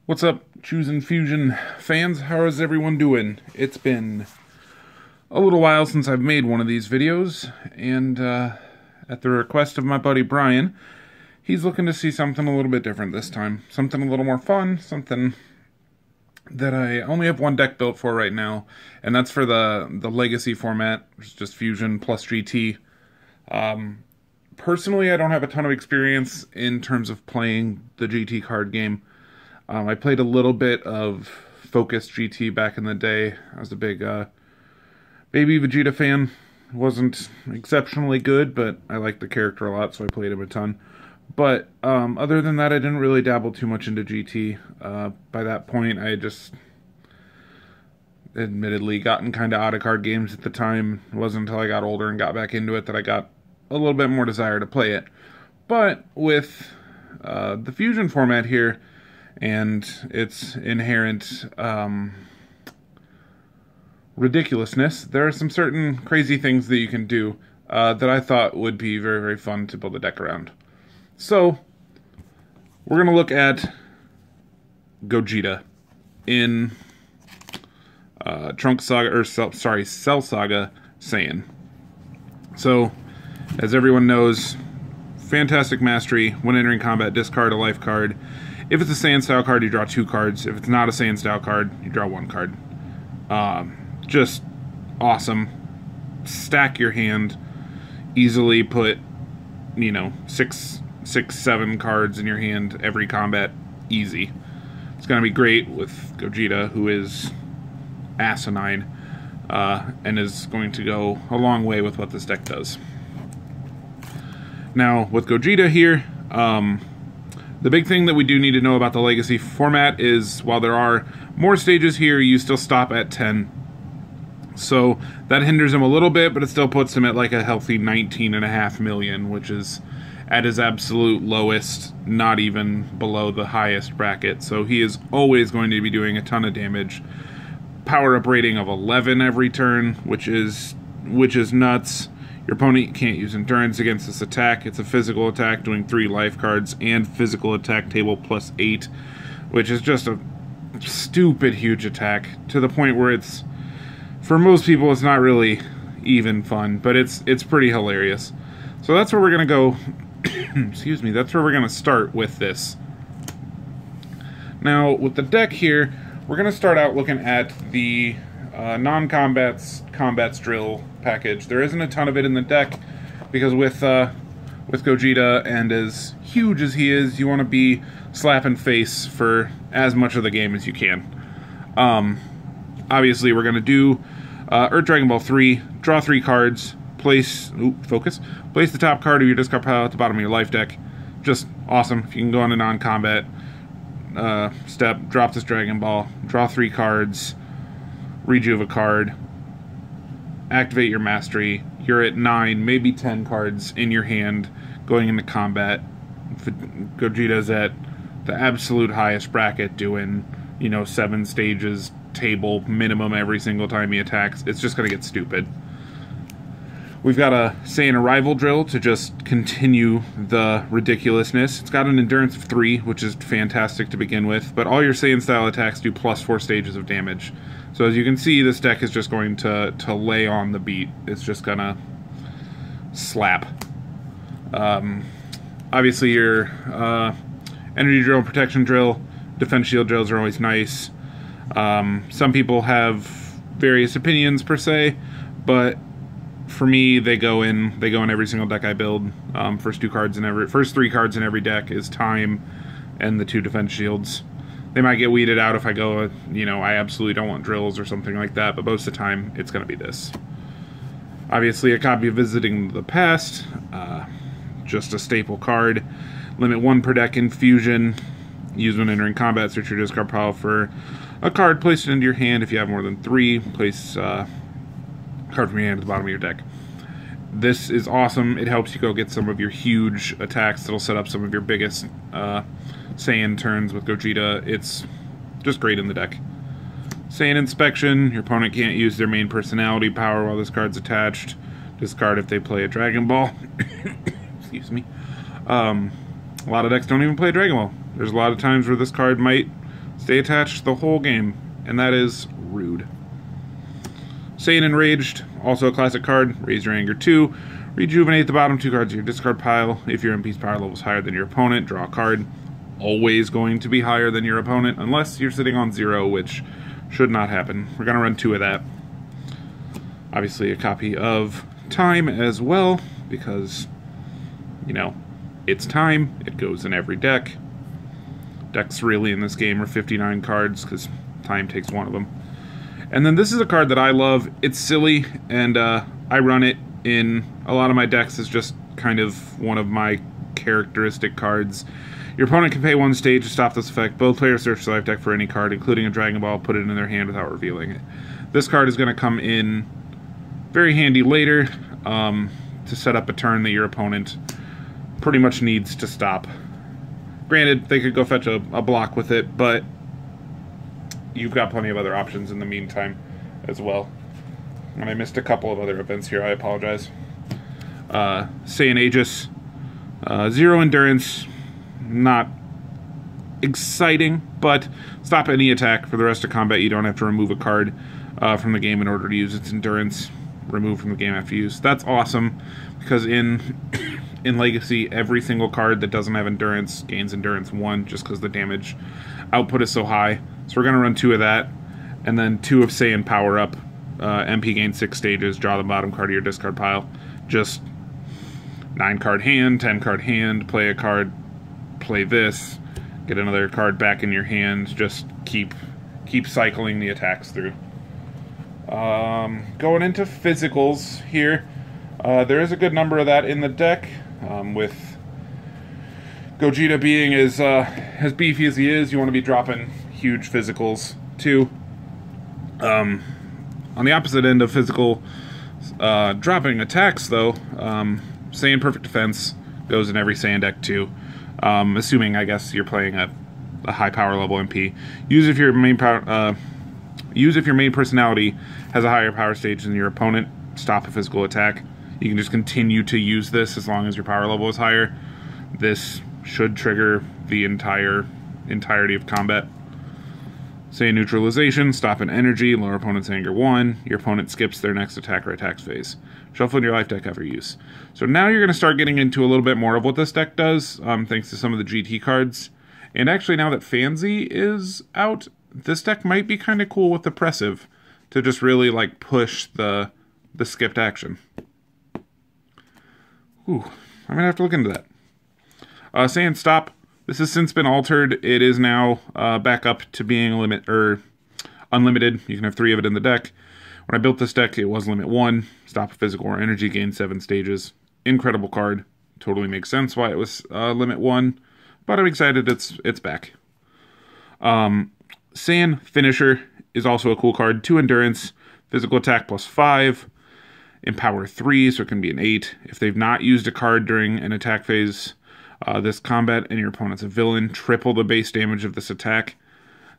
What's up, Choosin Fusion fans? How is everyone doing? It's been a little while since I've made one of these videos, and at the request of my buddy Brian, he's looking to see something a little bit different this time. Something a little more fun, something that I only have one deck built for right now, and that's for the Legacy format, which is just Fusion plus GT. Personally, I don't have a ton of experience in terms of playing the GT card game. I played a little bit of Focus GT back in the day. I was a big Baby Vegeta fan. Wasn't exceptionally good, but I liked the character a lot, so I played him a ton. But other than that, I didn't really dabble too much into GT. By that point, I had just admittedly gotten kind of out of card games at the time. It wasn't until I got older and got back into it that I got a little bit more desire to play it. But with the Fusion format here, and its inherent ridiculousness, there are some certain crazy things that you can do that I thought would be very, very fun to build a deck around. So, we're going to look at Gogeta in Cell Saga Saiyan. So, as everyone knows, fantastic mastery. When entering combat, discard a life card. If it's a Saiyan style card, you draw 2 cards. If it's not a Saiyan style card, you draw 1 card. Just awesome. Stack your hand. Easily put, 6, 7 cards in your hand every combat. Easy. It's going to be great with Gogeta, who is asinine, and is going to go a long way with what this deck does. Now, with Gogeta here, the big thing that we do need to know about the Legacy format is, while there are more stages here, you still stop at 10. So that hinders him a little bit, but it still puts him at like a healthy 19.5 million, which is at his absolute lowest, not even below the highest bracket. So he is always going to be doing a ton of damage. Power-up rating of 11 every turn, which is nuts. Your opponent can't use endurance against this attack. It's a physical attack doing 3 life cards and physical attack table plus 8, which is just a stupid huge attack to the point where it's, for most people, it's not really even fun, but it's pretty hilarious. So that's where we're gonna go. Excuse me. That's where we're gonna start with this. Now with the deck here, we're gonna start out looking at the non-combats drill package. There isn't a ton of it in the deck because with Gogeta, and as huge as he is, you want to be slapping face for as much of the game as you can. Obviously, we're going to do Dragonball 3, draw 3 cards, place the top card of your discard pile at the bottom of your life deck. Just awesome. If you can go on a non-combat step, drop this Dragon Ball, draw 3 cards, rejuve a card, activate your mastery. You're at 9, maybe 10 cards in your hand going into combat. Gogeta's at the absolute highest bracket, doing 7 stages table minimum every single time he attacks. It's just gonna get stupid. We've got a Saiyan Arrival drill to just continue the ridiculousness. It's got an endurance of 3, which is fantastic to begin with, but all your Saiyan style attacks do plus 4 stages of damage. So as you can see, this deck is just going to lay on the beat. It's just gonna slap. Obviously your energy drill and protection drill, defense shield drills are always nice. Some people have various opinions per se, but for me, they go in every single deck I build. First 3 cards in every deck is time and the 2 defense shields. They might get weeded out if I go, I absolutely don't want drills or something like that, but most of the time, it's going to be this. Obviously, a copy of Visiting the Past, just a staple card. Limit 1 per deck in Fusion. Use when entering combat, search your discard pile for a card, place it into your hand. If you have more than 3, place a card from your hand at the bottom of your deck. This is awesome. It helps you go get some of your huge attacks that'll set up some of your biggest Saiyan turns with Gogeta. It's just great in the deck. Saiyan Inspection. Your opponent can't use their main personality power while this card's attached. Discard if they play a Dragon Ball. Excuse me. A lot of decks don't even play Dragon Ball. There's a lot of times where this card might Stay attached the whole game, and that is rude. Saiyan Enraged, also a classic card. Raise your anger 2. Rejuvenate the bottom 2 cards of your discard pile. If your MP's power level is higher than your opponent, draw a card. Always going to be higher than your opponent, unless you're sitting on 0, which should not happen. We're going to run 2 of that. Obviously a copy of Time as well, because, you know, it's Time. It goes in every deck. Decks really in this game are 59 cards, because Time takes one of them. And then this is a card that I love. It's silly, and I run it in a lot of my decks as just kind of one of my characteristic cards. Your opponent can pay 1 stage to stop this effect. Both players search the life deck for any card, including a Dragonball, put it in their hand without revealing it. This card is going to come in very handy later to set up a turn that your opponent pretty much needs to stop. Granted, they could go fetch a block with it, but you've got plenty of other options in the meantime as well. And I missed a couple of other events here, I apologize. Saiyan Aegis, 0 endurance, not exciting, but stop any attack. For the rest of combat, you don't have to remove a card from the game in order to use its endurance. Remove from the game after use. That's awesome, because in Legacy, every single card that doesn't have endurance gains endurance 1, just because the damage output is so high. So we're going to run 2 of that, and then 2 of Saiyan Power Up. MP gains 6 stages, draw the bottom card of your discard pile. Just 9 card hand, 10 card hand, play a card, play this, get another card back in your hand, just keep cycling the attacks through. Going into physicals here, there is a good number of that in the deck, with Gogeta being as beefy as he is. You want to be dropping huge physicals too. On the opposite end of physical dropping attacks, though, Saiyan Perfect Defense goes in every Saiyan deck too. Assuming, I guess, you're playing a high power level MP. Use if your main personality has a higher power stage than your opponent. Stop a physical attack. You can just continue to use this as long as your power level is higher. This should trigger the entirety of combat. Saiyan Neutralization, stop an energy, lower opponent's anger 1. Your opponent skips their next attack or attacks phase. Shuffle in your life deck after use. So now you're going to start getting into a little bit more of what this deck does, thanks to some of the GT cards. And actually, now that Fanzy is out, this deck might be kind of cool with Oppressive to just really, like, push the skipped action. Ooh, I'm going to have to look into that. Saiyan Stop. This has since been altered. It is now back up to being unlimited. You can have 3 of it in the deck. When I built this deck, it was limit 1. Stop a physical or energy, gain 7 stages. Incredible card. Totally makes sense why it was limit 1. But I'm excited it's back. Saiyan Finisher is also a cool card. 2 endurance, physical attack plus 5. Empower 3, so it can be an 8. If they've not used a card during an attack phase, this combat and your opponent's a villain, triple the base damage of this attack.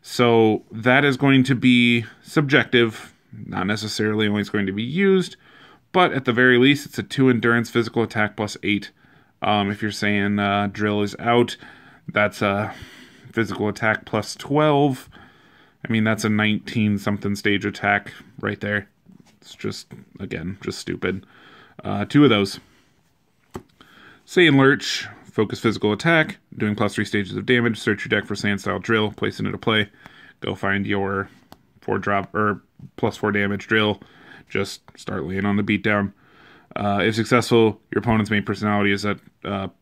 So that is going to be subjective, not necessarily always going to be used, but at the very least it's a 2 endurance physical attack plus 8. If you're saying Drill is out, that's a physical attack plus 12. I mean, that's a 19 something stage attack right there. It's just, again, just stupid. 2 of those. Saiyan Lurch, focus physical attack, doing plus 3 stages of damage. Search your deck for Saiyan style drill, place it into play. Go find your 4-drop or plus 4 damage drill. Just start laying on the beatdown. If successful, your opponent's main personality is at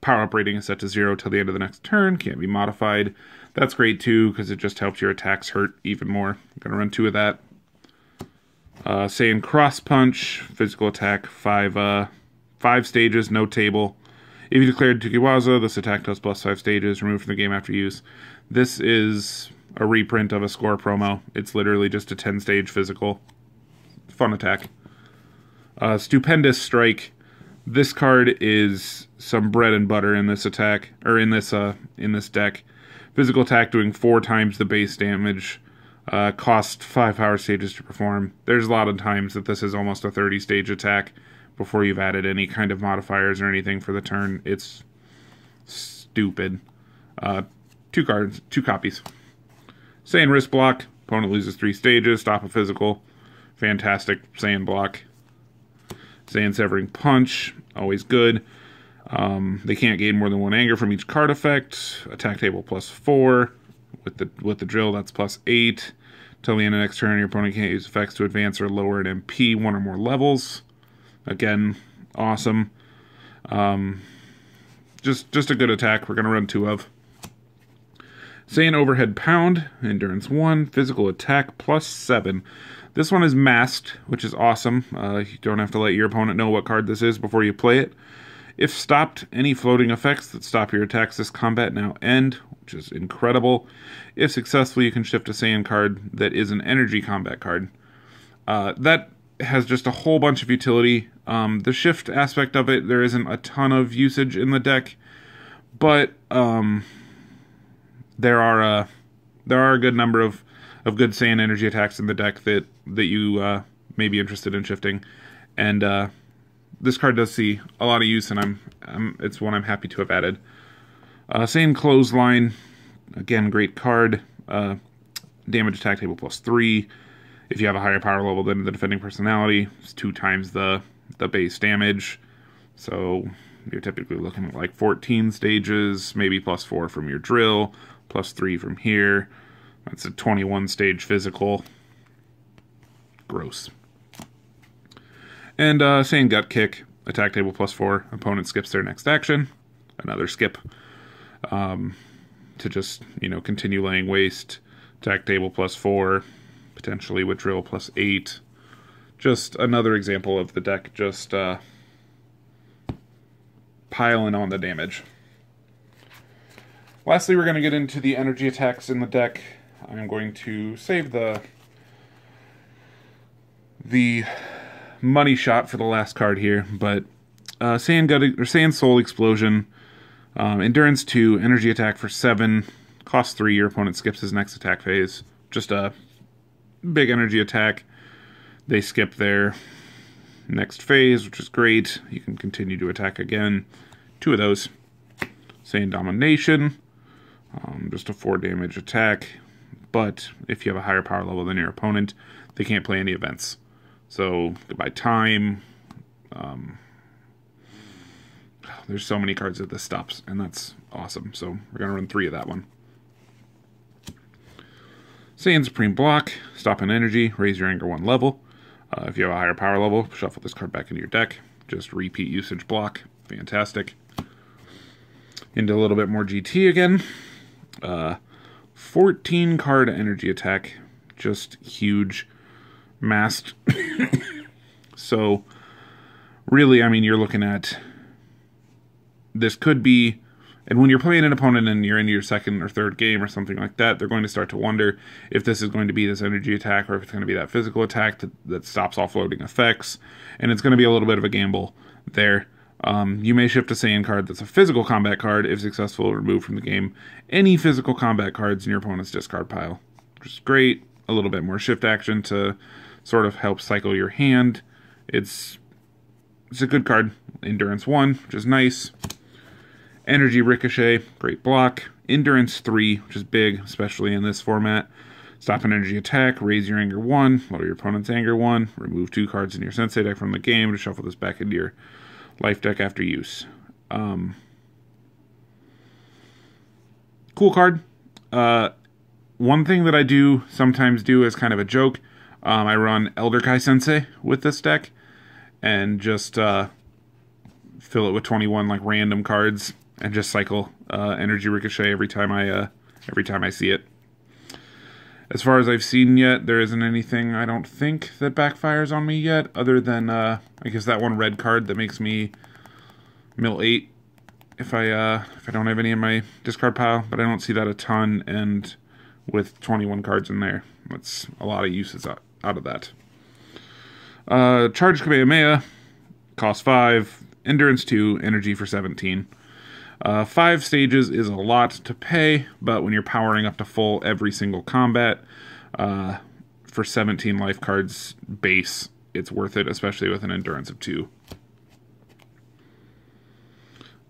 power-up rating is set to 0 till the end of the next turn. Can't be modified. That's great too, because it just helps your attacks hurt even more. I'm going to run 2 of that. Saiyan Cross Punch, physical attack, 5 stages, no table. If you declared Tukiwaza, this attack does plus 5 stages, removed from the game after use. This is a reprint of a score promo. It's literally just a 10-stage physical. Fun attack. Stupendous Strike. This card is some bread and butter in this attack, or in this deck. Physical attack doing 4 times the base damage. Cost 5 power stages to perform. There's a lot of times that this is almost a 30-stage attack before you've added any kind of modifiers or anything for the turn. It's stupid. 2 cards, 2 copies. Saiyan wrist block. Opponent loses 3 stages. Stop a physical. Fantastic Saiyan block. Saiyan severing punch. Always good. They can't gain more than 1 anger from each card effect. Attack table +4. With the drill, that's +8. Till the end of next turn, your opponent can't use effects to advance or lower an MP 1 or more levels. Again, awesome. Just a good attack. We're going to run 2 of. Saiyan overhead pound, endurance 1, physical attack +7. This one is masked, which is awesome. You don't have to let your opponent know what card this is before you play it. If stopped, any floating effects that stop your attacks this combat now end, which is incredible. If successful, you can shift a Saiyan card that is an energy combat card. That has just a whole bunch of utility. The shift aspect of it, there isn't a ton of usage in the deck, but there are a good number of good Saiyan energy attacks in the deck that you may be interested in shifting, and this card does see a lot of use, and it's one I'm happy to have added. Saiyan clothesline, again, great card. Damage attack table +3. If you have a higher power level than the defending personality, it's 2 times the base damage. So you're typically looking at like 14 stages, maybe +4 from your drill, +3 from here. That's a 21 stage physical. Gross. And Saiyan gut kick, attack table +4. Opponent skips their next action. Another skip. To just, continue laying waste. Attack table +4. Potentially with drill +8. Just another example of the deck just piling on the damage. Lastly, we're going to get into the energy attacks in the deck. I'm going to save the money shot for the last card here, but Saiyan Soul Explosion, endurance 2, energy attack for 7, cost 3. Your opponent skips his next attack phase. Just a big energy attack. They skip their next phase, which is great. You can continue to attack again. 2 of those. Saiyan Domination, just a 4 damage attack. But if you have a higher power level than your opponent, they can't play any events. So, goodbye time. There's so many cards that this stops, and that's awesome. So, we're going to run 3 of that one. Saiyan Supreme Block, stop an energy, raise your anger 1 level. If you have a higher power level, shuffle this card back into your deck. Just repeat usage block. Fantastic. Into a little bit more GT again. 14 card energy attack. Just huge. Masked. So, really, you're looking at... This could be... And when you're playing an opponent and you're into your 2nd or 3rd game or something like that, they're going to start to wonder if this is going to be this energy attack or if it's going to be that physical attack that stops offloading effects. And it's going to be a little bit of a gamble there. You may shift a Saiyan card that's a physical combat card if successful, removed from the game any physical combat cards in your opponent's discard pile, which is great. A little bit more shift action to sort of help cycle your hand. It's a good card. Endurance 1, which is nice. Energy Ricochet, great block. Endurance 3, which is big, especially in this format. Stop an energy attack, raise your anger 1, lower your opponent's anger 1, remove 2 cards in your Sensei deck from the game to shuffle this back into your life deck after use. Cool card. One thing that I do sometimes do as kind of a joke, I run Elder Kai Sensei with this deck, and just fill it with 21 like random cards, and just cycle Energy Ricochet every time I see it. As far as I've seen yet, there isn't anything I don't think that backfires on me yet, other than I guess that one red card that makes me mill 8 if I don't have any in my discard pile, but I don't see that a ton, and with 21 cards in there, that's a lot of uses out of that. Charge Kamehameha, cost 5, endurance 2, energy for 17. 5 stages is a lot to pay, but when you're powering up to full every single combat, for 17 life cards base, it's worth it, especially with an endurance of 2.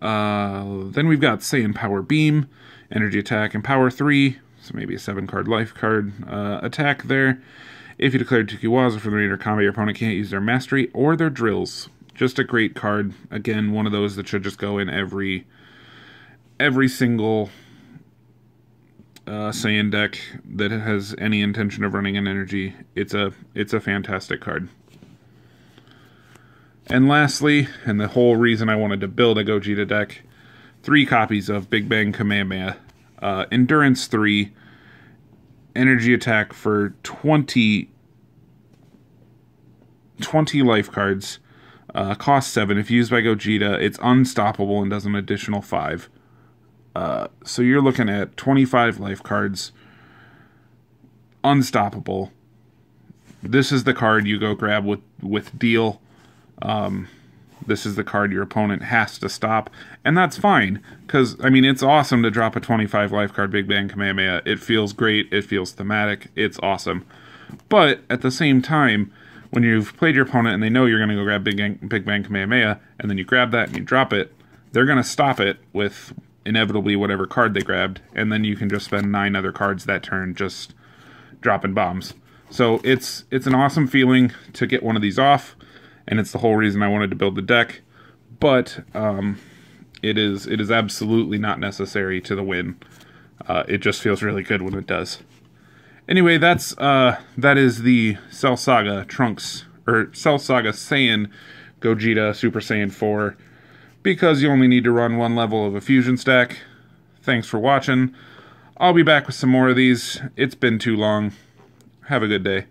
Then we've got Saiyan Power Beam, energy attack, and power 3. so maybe a 7-card life card attack there. If you declare Tukiwaza from the remainder of combat, your opponent can't use their mastery or their drills. Just a great card. Again, one of those that should just go in every single Saiyan deck that has any intention of running an energy. It's a fantastic card. And lastly, and the whole reason I wanted to build a Gogeta deck, 3 copies of Big Bang Kamehameha. Endurance 3, energy attack for 20 life cards, cost 7. If used by Gogeta, it's unstoppable and does an additional 5. So you're looking at 25 life cards, unstoppable. This is the card you go grab with deal. This is the card your opponent has to stop, and that's fine, because, I mean, it's awesome to drop a 25 life card Big Bang Kamehameha. It feels great, it feels thematic, it's awesome. But, at the same time, when you've played your opponent and they know you're going to go grab Big Bang Kamehameha, and then you grab that and you drop it, they're going to stop it with inevitably whatever card they grabbed, and then you can just spend 9 other cards that turn just dropping bombs. So it's an awesome feeling to get one of these off, and it's the whole reason I wanted to build the deck, but it is absolutely not necessary to the win. It just feels really good when it does. Anyway, that is the Cell Saga Trunks, or Cell Saga Saiyan Gogeta Super Saiyan 4, because you only need to run 1 level of a fusion stack. Thanks for watching. I'll be back with some more of these. It's been too long. Have a good day.